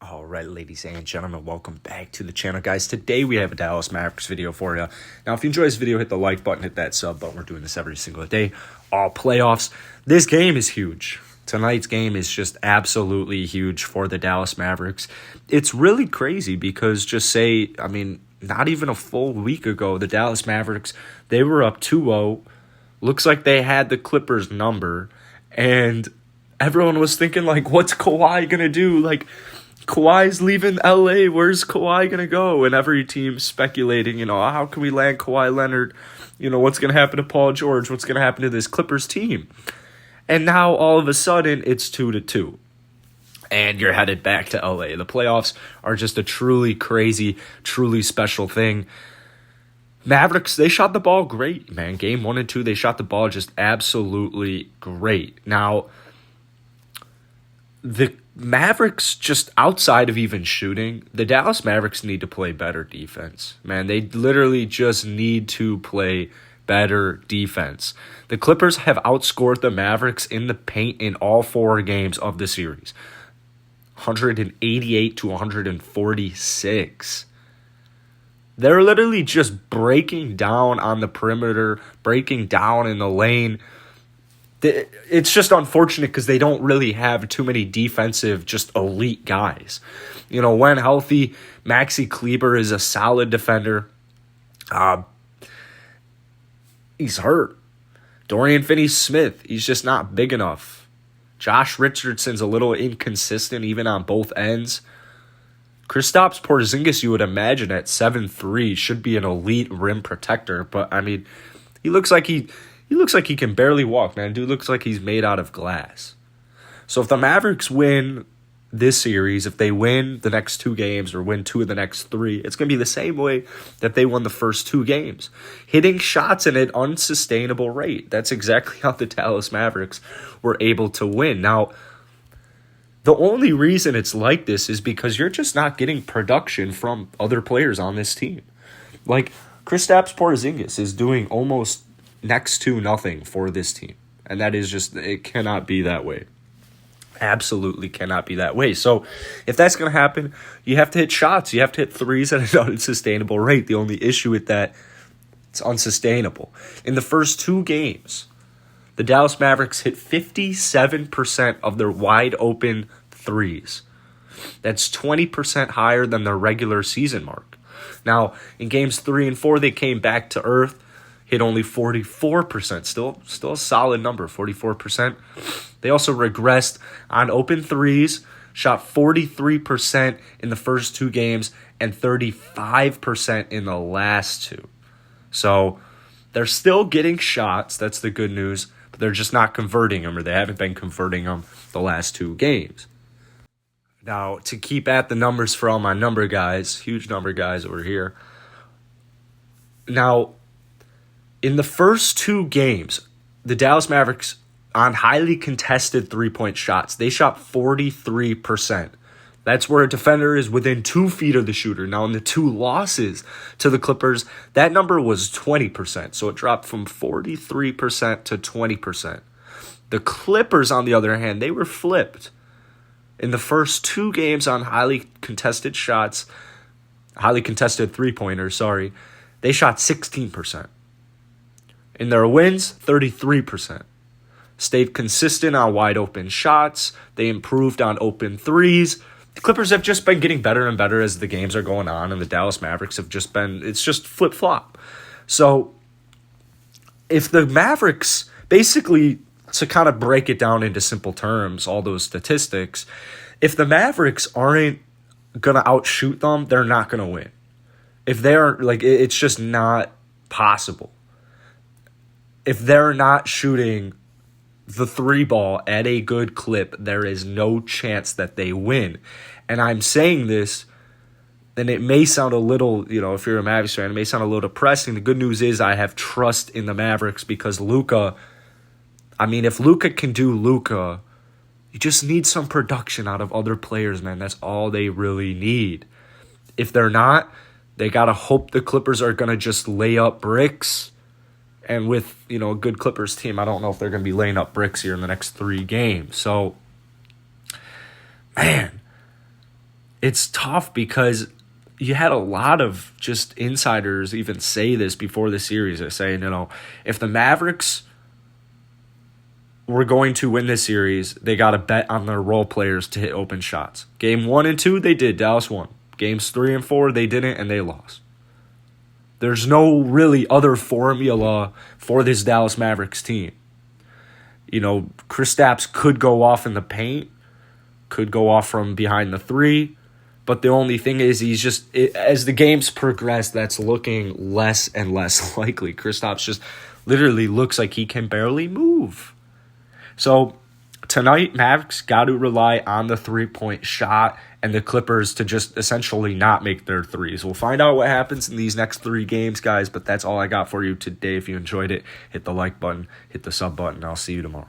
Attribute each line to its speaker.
Speaker 1: All right, ladies and gentlemen, welcome back to the channel, guys. Today we have a Dallas Mavericks video for you. Now, if you enjoy this video, hit the like button, hit that sub button. We're doing this every single day. All playoffs. This game is huge. Tonight's game is just absolutely huge for the Dallas Mavericks. It's really crazy because not even a full week ago, the Dallas Mavericks, they were up 2-0. Looks like they had the Clippers number, and everyone was thinking, what's Kawhi going to do? Kawhi's leaving LA. Where's Kawhi going to go? And every team speculating, how can we land Kawhi Leonard? What's going to happen to Paul George? What's going to happen to this Clippers team? And now all of a sudden it's 2-2. And you're headed back to LA. The playoffs are just a truly crazy, truly special thing. Mavericks, they shot the ball great, man. Game 1 and 2, they shot the ball just absolutely great. Now, the Mavericks, just outside of even shooting, the Dallas Mavericks need to play better defense. Man, they literally just need to play better defense. The Clippers have outscored the Mavericks in the paint in all 4 games of the series. 188 to 146. They're literally just breaking down on the perimeter, breaking down in the lane. It's just unfortunate because they don't really have too many defensive, just elite guys. When healthy, Maxi Kleber is a solid defender. He's hurt. Dorian Finney-Smith, he's just not big enough. Josh Richardson's a little inconsistent even on both ends. Kristaps Porzingis, you would imagine at 7'3", should be an elite rim protector, but he looks like he can barely walk, man. Dude looks like he's made out of glass. So if the Mavericks win this series, if they win the next 2 games or win 2 of the next 3, it's going to be the same way that they won the first 2 games. Hitting shots at an unsustainable rate. That's exactly how the Dallas Mavericks were able to win. Now, the only reason it's like this is because you're just not getting production from other players on this team. Kristaps Porzingis is doing almost next to nothing for this team. And that is just, it cannot be that way. Absolutely cannot be that way. So if that's going to happen, you have to hit shots. You have to hit threes at an unsustainable rate. The only issue with that, it's unsustainable. In the first 2 games, the Dallas Mavericks hit 57% of their wide open threes. That's 20% higher than their regular season mark. Now, in games 3 and 4, they came back to earth, hit only 44%. Still a solid number, 44%. They also regressed on open threes, shot 43% in the first 2 games and 35% in the last 2. So they're still getting shots. That's the good news. But they're just not converting them, or they haven't been converting them the last 2 games. Now, to keep at the numbers for all my number guys, huge number guys over here. Now, in the first 2 games, the Dallas Mavericks, on highly contested 3-point shots, they shot 43%. That's where a defender is within 2 feet of the shooter. Now, in the 2 losses to the Clippers, that number was 20%. So it dropped from 43% to 20%. The Clippers, on the other hand, they were flipped. In the first 2 games on highly contested shots, highly contested 3-pointers, they shot 16%. In their wins, 33%. Stayed consistent on wide open shots. They improved on open threes. The Clippers have just been getting better and better as the games are going on, and the Dallas Mavericks have just been, it's just flip-flop. So if the Mavericks, basically, to kind of break it down into simple terms, all those statistics, if the Mavericks aren't going to outshoot them, they're not going to win. If they're, it's just not possible. If they're not shooting the 3 ball at a good clip, there is no chance that they win. And I'm saying this, and it may sound a little, if you're a Mavericks fan, it may sound a little depressing. The good news is I have trust in the Mavericks because Luka, if Luka can do Luka, you just need some production out of other players, man. That's all they really need. If they're not, they got to hope the Clippers are going to just lay up bricks. And with, a good Clippers team, I don't know if they're going to be laying up bricks here in the next 3 games. So, man, it's tough because you had a lot of just insiders even say this before the series. They're saying, if the Mavericks were going to win this series, they got to bet on their role players to hit open shots. Game 1 and 2, they did. Dallas won. Games 3 and 4, they didn't, and they lost. There's no really other formula for this Dallas Mavericks team. Kristaps could go off in the paint, could go off from behind the three, but the only thing is as the games progress, that's looking less and less likely. Kristaps just literally looks like he can barely move. So tonight, Mavericks got to rely on the three-point shot and the Clippers to just essentially not make their threes. We'll find out what happens in these next 3 games, guys, but that's all I got for you today. If you enjoyed it, hit the like button, hit the sub button. I'll see you tomorrow.